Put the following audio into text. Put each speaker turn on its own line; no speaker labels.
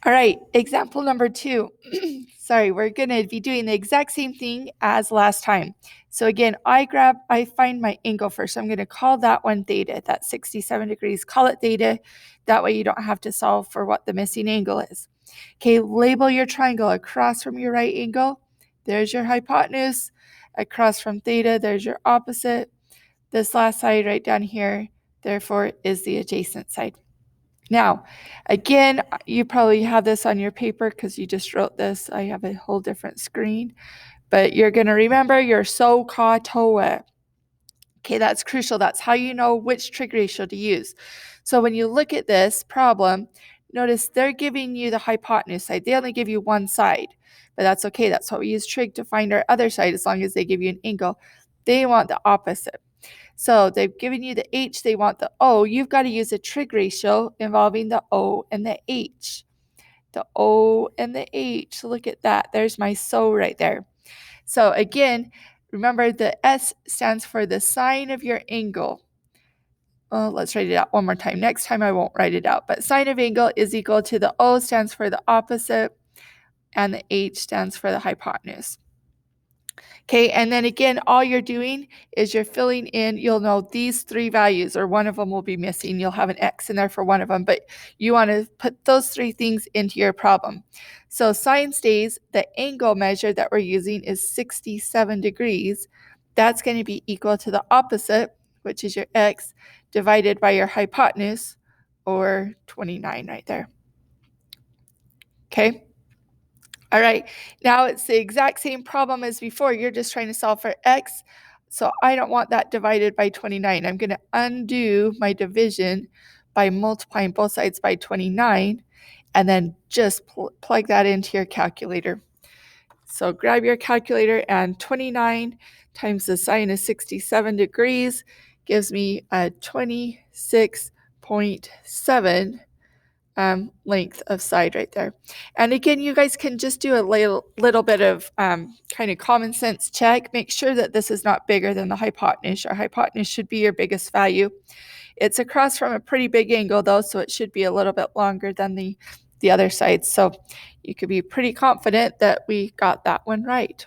All right, example number 2. Sorry, we're going to be doing the exact same thing as last time. So again, I find my angle first. So I'm going to call that one theta, that's 67 degrees. Call it theta. That way you don't have to solve for what the missing angle is. Okay, label your triangle across from your right angle. There's your hypotenuse. Across from theta, there's your opposite. This last side right down here, therefore, is the adjacent side. Now, again, you probably have this on your paper because you just wrote this. I have a whole different screen, but you're going to remember your SOHCAHTOA. Okay, that's crucial. That's how you know which trig ratio to use. So when you look at this problem, notice they're giving you the hypotenuse side. They only give you one side, but that's okay. That's what we use trig to find our other side as long as they give you an angle. They want the opposite. So they've given you the H, they want the O. You've got to use a trig ratio involving the O and the H. The O and the H, look at that. There's my SO right there. So again, remember the S stands for the sine of your angle. Well, let's write it out one more time. Next time I won't write it out, but sine of angle is equal to the O stands for the opposite and the H stands for the hypotenuse. Okay, and then again, all you're doing is you're filling in, you'll know these 3 values, or one of them will be missing. You'll have an X in there for one of them, but you want to put those 3 things into your problem. So sine stays, the angle measure that we're using is 67 degrees. That's going to be equal to the opposite, which is your X, divided by your hypotenuse, or 29 right there. Okay. All right, now it's the exact same problem as before. You're just trying to solve for X. So I don't want that divided by 29. I'm going to undo my division by multiplying both sides by 29 and then just plug that into your calculator. So grab your calculator, and 29 times the sine of 67 degrees gives me a 26.7 length of side right there. And again, you guys can just do a little bit of kind of common sense check. Make sure that this is not bigger than the hypotenuse. Your hypotenuse should be your biggest value. It's across from a pretty big angle though, so it should be a little bit longer than the other side. So you could be pretty confident that we got that one right.